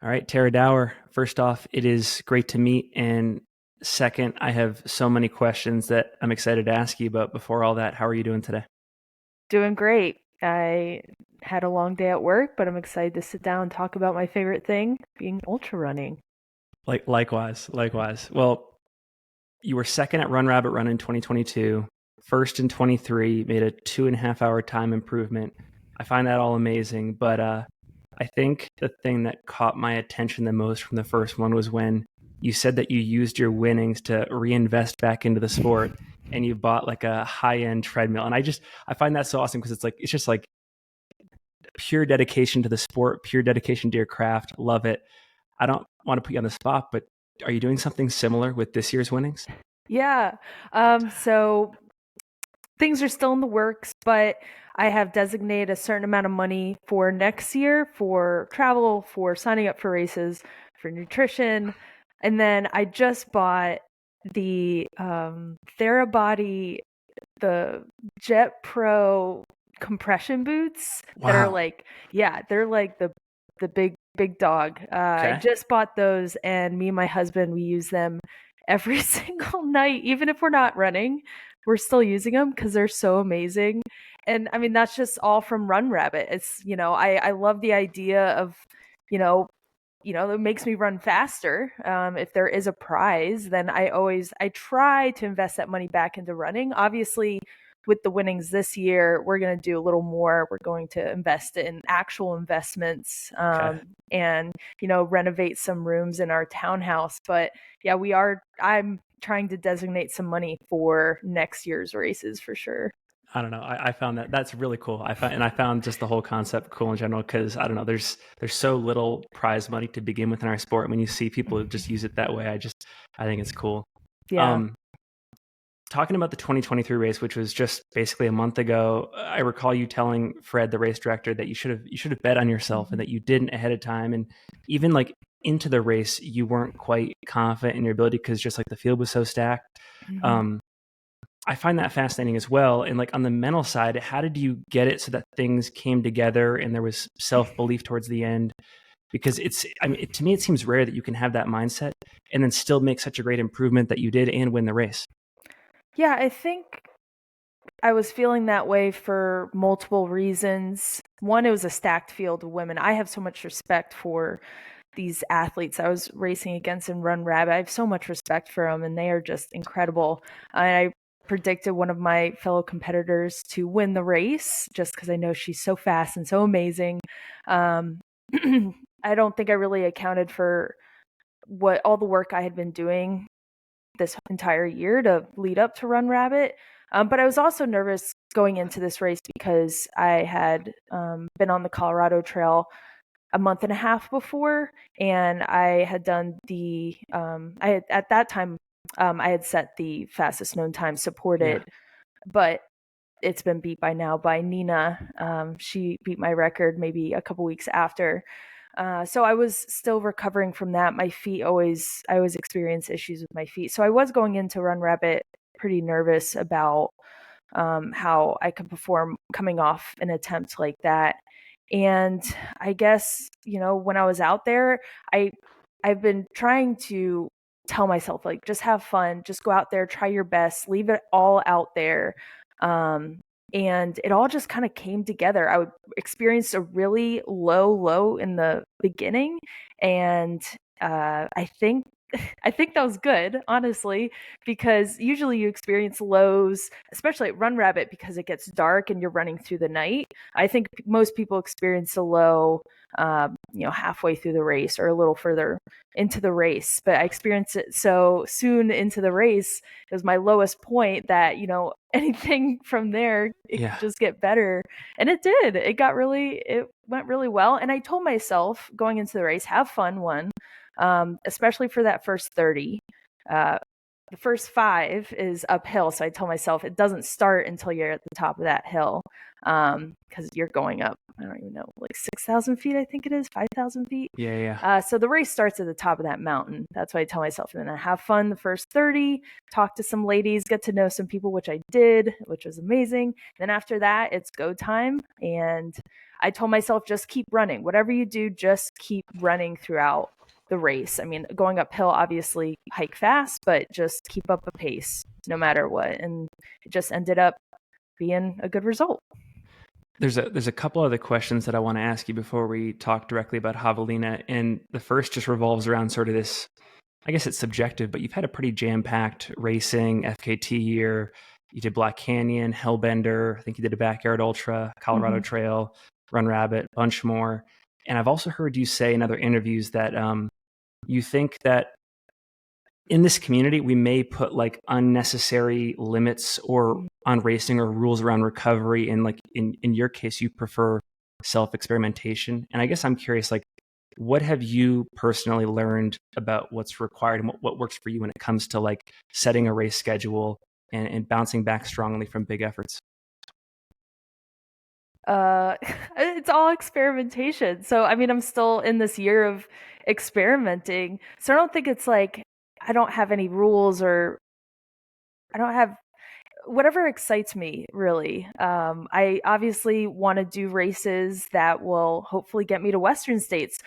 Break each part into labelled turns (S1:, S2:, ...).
S1: All right, Tara Dower. First off, it is great to meet. And second, I have so many questions that I'm excited to ask you. But before all that, how are you doing today?
S2: Doing great. I had a long day at work, but I'm excited to sit down and talk about my favorite thing, being ultra running.
S1: Likewise. Well, you were second at Run Rabbit Run in 2022, first in 23, made a 2.5 hour time improvement. I find that all amazing. But I think the thing that caught my attention the most from the first one was when you said that you used your winnings to reinvest back into the sport and you bought like a high-end treadmill. And I find that so awesome because it's just like pure dedication to the sport, pure dedication to your craft. Love it. I don't want to put you on the spot, but are you doing something similar with this year's winnings?
S2: Yeah. So things are still in the works, but I have designated a certain amount of money for next year for travel, for signing up for races, for nutrition. And then I just bought the Therabody, the Jet Pro compression boots that are
S1: Wow.
S2: like, yeah, they're like the big dog. I
S1: Okay.
S2: just bought those, and me and my husband, we use them every single night, even if we're not running. We're still using them because they're so amazing. And I mean, that's just all from Run Rabbit. It's, I love the idea of, you know, it makes me run faster. If there is a prize, then I try to invest that money back into running. Obviously, with the winnings this year, we're going to do a little more. We're going to invest in actual investments,
S1: Okay.
S2: and, renovate some rooms in our townhouse. But yeah, I'm trying to designate some money for next year's races for sure.
S1: I don't know. I found that's really cool. I found just the whole concept cool in general because I don't know. There's so little prize money to begin with in our sport. When you see people just use it that way, I think it's cool.
S2: Yeah.
S1: Um, Talking about the 2023 race, which was just basically a month ago, I recall you telling Fred, the race director, that you should have bet on yourself and that you didn't ahead of time. And even like into the race, you weren't quite confident in your ability because just like the field was so stacked.
S2: Mhm.
S1: Um, I find that fascinating as well. And like on the mental side, how did you get it so that things came together and there was self-belief towards the end? Because to me, it seems rare that you can have that mindset and then still make such a great improvement that you did and win the race.
S2: Yeah, I think I was feeling that way for multiple reasons. One, it was a stacked field of women. I have so much respect for these athletes I was racing against in Run Rabbit. I have so much respect for them, and they are just incredible. And I predicted one of my fellow competitors to win the race just because I know she's so fast and so amazing. Um, I don't think I really accounted for what all the work I had been doing this entire year to lead up to Run Rabbit. But I was also nervous going into this race because I had been on the Colorado Trail a month and a half before, and I had done I had at that time, I had set the fastest known time
S1: Yeah.
S2: supported, but it's been beat by now by Nina. She beat my record maybe a couple weeks after. So I was still recovering from that. I always experience issues with my feet. So I was going into Run Rabbit pretty nervous about how I could perform coming off an attempt like that. And I guess, when I was out there, I I've been trying to tell myself, like, just have fun, just go out there, try your best, leave it all out there. Um, and it all just kind of came together. I would experience a really low in the beginning, and I think I think that was good, honestly, because usually you experience lows, especially at Run Rabbit, because it gets dark and you're running through the night. I think most people experience a low, halfway through the race or a little further into the race. But I experienced it so soon into the race. It was my lowest point that, anything from there, it could
S1: Yeah.
S2: just get better. And it did. It went really well. And I told myself going into the race, have fun, especially for that first 30. Uh, the first 5 is uphill. So I tell myself it doesn't start until you're at the top of that hill. Because you're going up, I don't even know, like 6,000 feet, I think it is, 5,000 feet.
S1: Yeah.
S2: So the race starts at the top of that mountain. That's what I tell myself. And then I have fun the first 30, talk to some ladies, get to know some people, which I did, which was amazing. Then after that, it's go time. And I told myself, just keep running. Whatever you do, just keep running throughout the race. I mean, going uphill, obviously hike fast, but just keep up a pace no matter what. And it just ended up being a good result.
S1: There's a couple other questions that I want to ask you before we talk directly about Javelina. And the first just revolves around sort of this, I guess it's subjective, but you've had a pretty jam-packed racing FKT year. You did Black Canyon, Hellbender, I think you did a Backyard Ultra, Colorado Trail, Run Rabbit, bunch more. And I've also heard you say in other interviews that you think that in this community, we may put like unnecessary limits or on racing or rules around recovery. And like in your case, you prefer self-experimentation. And I guess I'm curious, like, what have you personally learned about what's required and what works for you when it comes to like setting a race schedule and bouncing back strongly from big efforts?
S2: It's all experimentation. So, I mean, I'm still in this year of experimenting. So I don't think it's like I don't have any rules or I don't have whatever excites me, really. I obviously want to do races that will hopefully get me to Western states.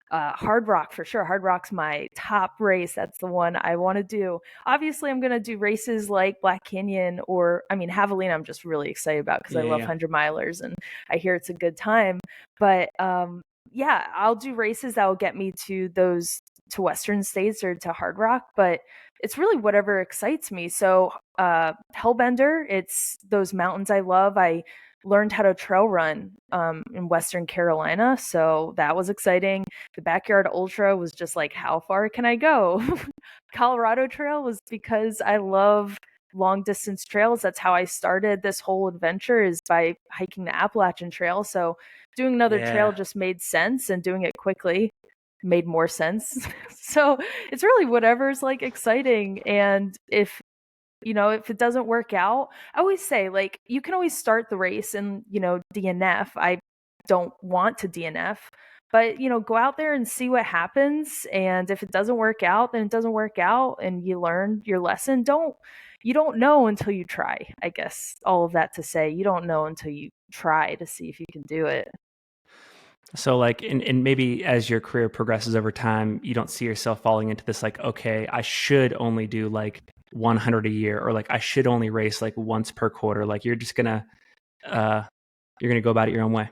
S2: Hard Rock for sure. Hard Rock's my top race. That's the one I want to do. Obviously, I'm going to do races like Black Canyon or, I mean, Javelina, I'm just really excited about because I love 100 milers and I hear it's a good time. But yeah, I'll do races that will get me to Western states or to Hard Rock. But it's really whatever excites me. So Hellbender, it's those mountains I love. I learned how to trail run in Western Carolina, so that was exciting. The Backyard Ultra was just like, how far can I go? Colorado Trail was because I love long distance trails. That's how I started this whole adventure, is by hiking the Appalachian Trail. So doing another trail just made sense, and doing it quickly made more sense. So it's really whatever's like exciting. And if it doesn't work out, I always say, like, you can always start the race and, DNF. I don't want to DNF, but, go out there and see what happens. And if it doesn't work out, then it doesn't work out and you learn your lesson. You don't know until you try, I guess. All of that to say, you don't know until you try to see if you can do it.
S1: So like, and maybe as your career progresses over time, you don't see yourself falling into this, like, okay, I should only do like 100 a year, or like I should only race like once per quarter. Like you're just gonna, you're gonna go about it your own way.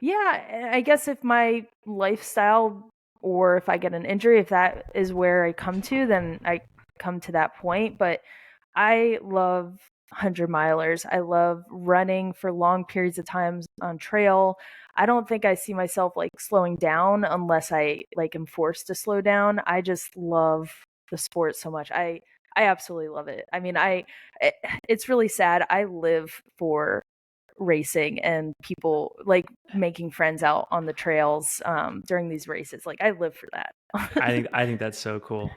S2: Yeah, I guess if my lifestyle or if I get an injury, if that is where I come to, then I come to that point. But I love 100 milers. I love running for long periods of time on trail. I don't think I see myself like slowing down unless I like am forced to slow down. I just love the sport so much. I absolutely love it. I mean, it's really sad. I live for racing and people, like making friends out on the trails during these races. Like I live for that.
S1: I think that's so cool.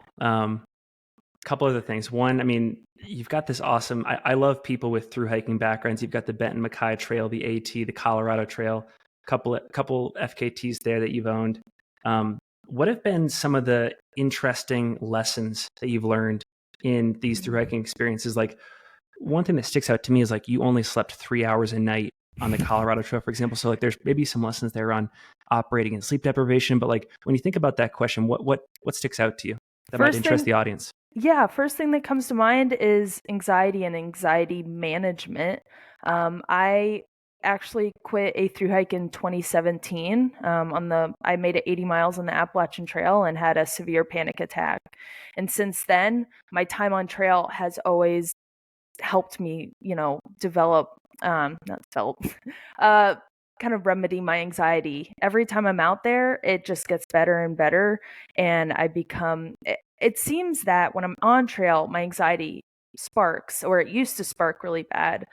S1: Couple other things. One, I mean, you've got this awesome, I love people with through hiking backgrounds. You've got the Benton MacKay Trail, the AT, the Colorado Trail, couple FKTs there that you've owned. What have been some of the interesting lessons that you've learned in these through hiking experiences? Like one thing that sticks out to me is like you only slept 3 hours a night on the Colorado Trail, for example. So like there's maybe some lessons there on operating in sleep deprivation. But like when you think about that question, what sticks out to you that might interest the audience?
S2: Yeah, first thing that comes to mind is anxiety and anxiety management. I actually quit a through hike in 2017. I made it 80 miles on the Appalachian Trail and had a severe panic attack. And since then, my time on trail has always helped me, develop, not develop, kind of remedy my anxiety. Every time I'm out there, it just gets better and better. And it seems that when I'm on trail, my anxiety sparks, or it used to spark really bad.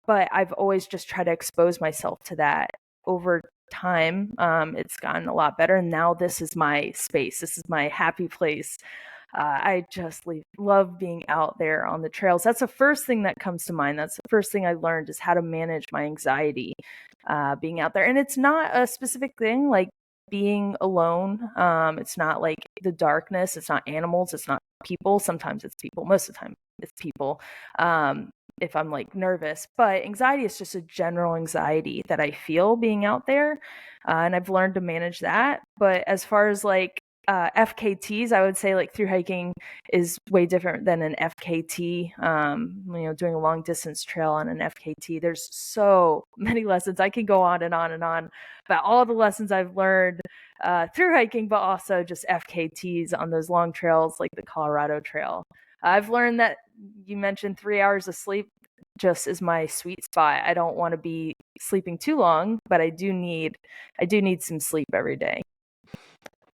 S2: But I've always just tried to expose myself to that over time. It's gotten a lot better. And now this is my space. This is my happy place. I just love being out there on the trails. That's the first thing that comes to mind. That's the first thing I learned is how to manage my anxiety being out there. And it's not a specific thing like being alone. It's not like the darkness. It's not animals. It's not people. Sometimes it's people. Most of the time it's people. If I'm like nervous, but anxiety is just a general anxiety that I feel being out there. And I've learned to manage that. But as far as like FKTs, I would say like through hiking is way different than an FKT. Doing a long distance trail on an FKT, there's so many lessons. I can go on and on and on about all the lessons I've learned through hiking, but also just FKTs on those long trails like the Colorado Trail. I've learned that you mentioned 3 hours of sleep just is my sweet spot. I don't want to be sleeping too long, but I do need some sleep every day.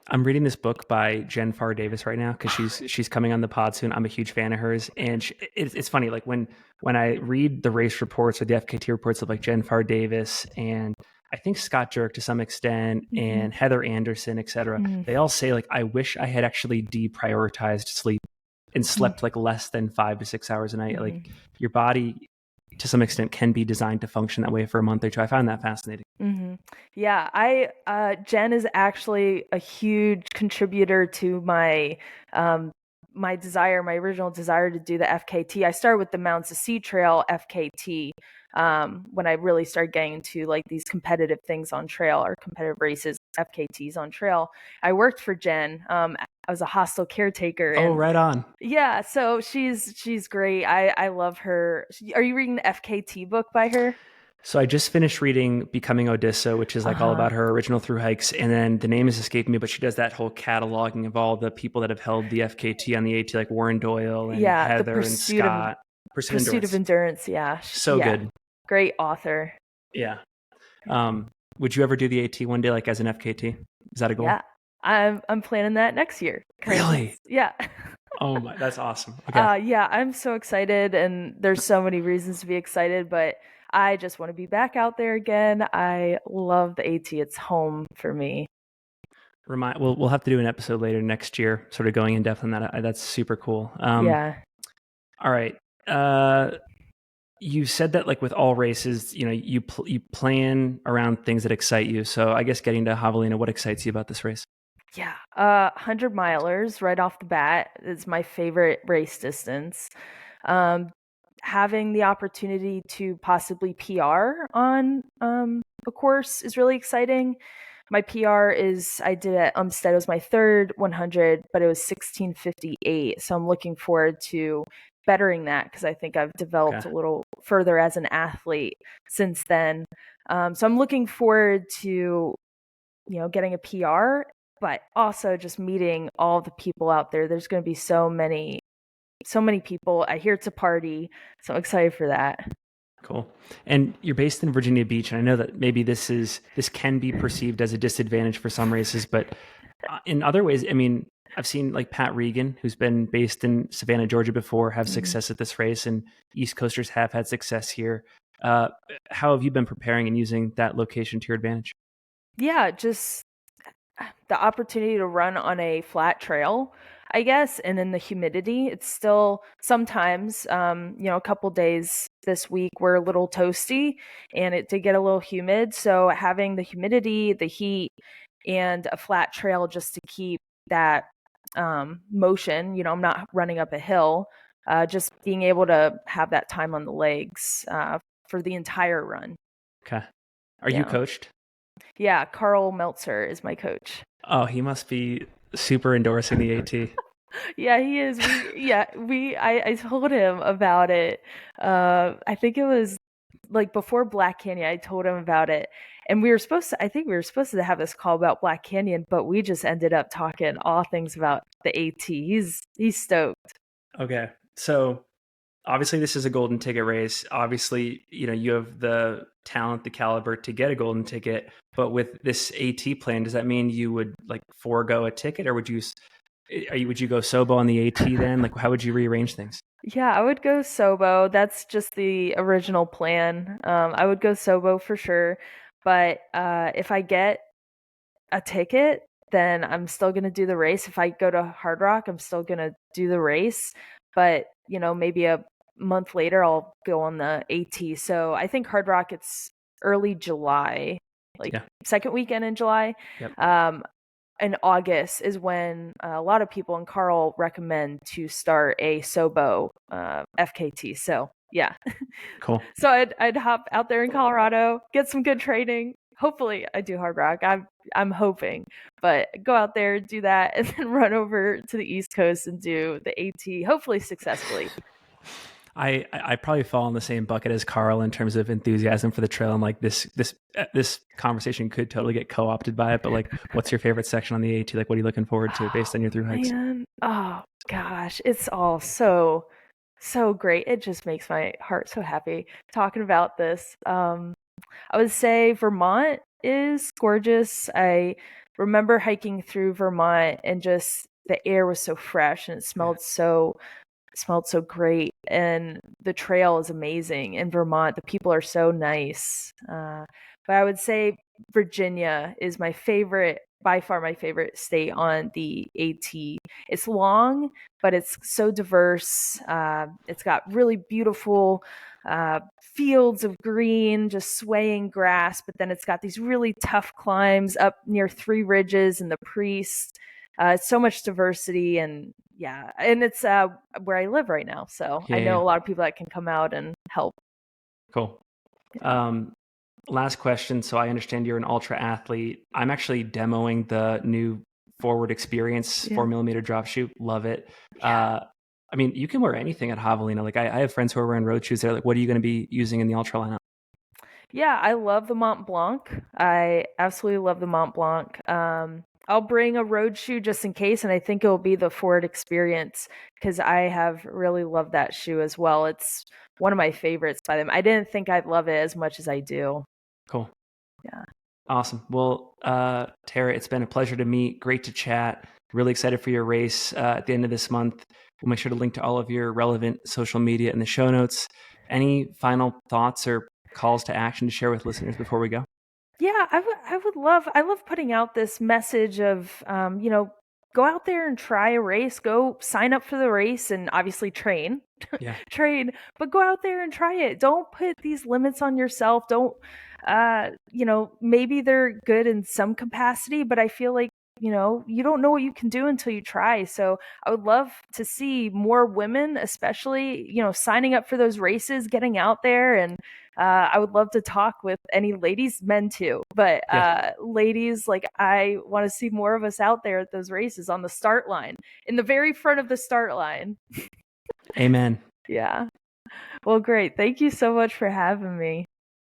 S1: I'm reading this book by Jen Farr Davis right now because she's coming on the pod soon. I'm a huge fan of hers, and it's funny. Like when I read the race reports or the FKT reports of like Jen Farr Davis and I think Scott Jurek to some extent and Heather Anderson, etc. They all say like, I wish I had actually deprioritized sleep and slept like less than 5 to 6 hours a night. Like your body to some extent can be designed to function that way for a month or two. I found that fascinating.
S2: Yeah, Jen is actually a huge contributor to my my original desire to do the FKT. I started with the Mountains to Sea Trail FKT when I really started getting into like these competitive things on trail or competitive races, FKTs on trail. I worked for Jen. I was a hostel caretaker.
S1: Oh, right on.
S2: Yeah, so she's great. I love her. Are you reading the FKT book by her?
S1: So I just finished reading Becoming Odessa, which is like all about her original through hikes. And then the name has escaped me, but she does that whole cataloging of all the people that have held the FKT on the AT, like Warren Doyle and Heather and Scott.
S2: Pursuit of Endurance. Yeah.
S1: So good.
S2: Great author.
S1: Yeah. Would you ever do the AT one day, like as an FKT? Is that a goal?
S2: Yeah. I'm planning that next year.
S1: Really?
S2: Yeah.
S1: Oh my, that's awesome. Okay.
S2: Yeah, I'm so excited, and there's so many reasons to be excited, but I just want to be back out there again. I love the AT. It's home for me.
S1: We'll have to do an episode later next year, sort of going in depth on that. That's super cool.
S2: Yeah.
S1: All right. You said that like with all races, you plan around things that excite you. So I guess getting to Javelina, what excites you about this race?
S2: Yeah, 100 milers right off the bat is my favorite race distance. Having the opportunity to possibly PR on a course is really exciting. My PR I did at Umstead, it was my third 100, but it was 16:58. So I'm looking forward to bettering that because I think I've developed a little further as an athlete since then. So I'm looking forward to, getting a PR, but also just meeting all the people out there. There's going to be so many people. I hear it's a party, so I'm excited for that.
S1: Cool. And you're based in Virginia Beach, and I know that maybe this can be perceived as a disadvantage for some races, but in other ways, I mean, I've seen like Pat Regan, who's been based in Savannah, Georgia before, have success at this race, and East Coasters have had success here. How have you been preparing and using that location to your advantage?
S2: Yeah, just the opportunity to run on a flat trail, I guess, and in the humidity. It's still sometimes, a couple days this week were a little toasty and it did get a little humid. So having the humidity, the heat, and a flat trail just to keep that motion, I'm not running up a hill, just being able to have that time on the legs for the entire run.
S1: Okay. Are you coached?
S2: Yeah, Carl Meltzer is my coach.
S1: Oh, he must be super endorsing the AT.
S2: Yeah, he is. I told him about it. I think it was like before Black Canyon. I told him about it, and I think we were supposed to have this call about Black Canyon, but we just ended up talking all things about the AT. He's stoked.
S1: Okay, so obviously this is a golden ticket race. Obviously, you have the talent, the caliber to get a golden ticket. But with this AT plan, does that mean you would like forego a ticket, or would you go Sobo on the AT then? Like, how would you rearrange things?
S2: Yeah, I would go Sobo. That's just the original plan. I would go Sobo for sure. But if I get a ticket, then I'm still going to do the race. If I go to Hard Rock, I'm still going to do the race. But, maybe a month later, I'll go on the AT. So I think Hard Rock, it's early July, second weekend in July.
S1: Yep.
S2: In August is when a lot of people, and Carl, recommend to start a Sobo FKT. So yeah,
S1: cool.
S2: So I'd hop out there in Colorado, get some good training. Hopefully I do Hard Rock. I'm hoping, but go out there, do that, and then run over to the East Coast and do the AT, hopefully successfully.
S1: I probably fall in the same bucket as Carl in terms of enthusiasm for the trail, and like this conversation could totally get co-opted by it. But like, what's your favorite section on the AT? Like, what are you looking forward to based on your through hikes?
S2: Man. Oh gosh, it's all so great. It just makes my heart so happy talking about this. I would say Vermont is gorgeous. I remember hiking through Vermont and just the air was so fresh and it smelled so great, and the trail is amazing in Vermont. The people are so nice. But I would say Virginia is my favorite, by far my favorite state on the AT. It's long, but it's so diverse. It's got really beautiful fields of green, just swaying grass, but then it's got these really tough climbs up near Three Ridges and the Priest. So much diversity, and it's where I live right now. So I know a lot of people that can come out and help.
S1: Cool. Yeah. Last question. So I understand you're an ultra athlete. I'm actually demoing the new Forward Experience 4mm drop shoe. Love it. Yeah. I mean, you can wear anything at Javelina. Like I have friends who are wearing road shoes there. Like, what are you going to be using in the ultra lineup?
S2: Yeah, I love the Mont Blanc. I absolutely love the Mont Blanc. I'll bring a road shoe just in case, and I think it will be the Forward Experience because I have really loved that shoe as well. It's one of my favorites by them. I didn't think I'd love it as much as I do.
S1: Cool.
S2: Yeah.
S1: Awesome. Well, Tara, it's been a pleasure to meet. Great to chat. Really excited for your race at the end of this month. We'll make sure to link to all of your relevant social media in the show notes. Any final thoughts or calls to action to share with listeners before we go?
S2: Yeah, I love putting out this message of, go out there and try a race, go sign up for the race and obviously train, but go out there and try it. Don't put these limits on yourself. Don't, maybe they're good in some capacity, but I feel like, you don't know what you can do until you try. So I would love to see more women, especially, signing up for those races, getting out there. And I would love to talk with any ladies, men too. But ladies, like I want to see more of us out there at those races on the start line, in the very front of the start line.
S1: Amen.
S2: Yeah. Well, great. Thank you so much for having me.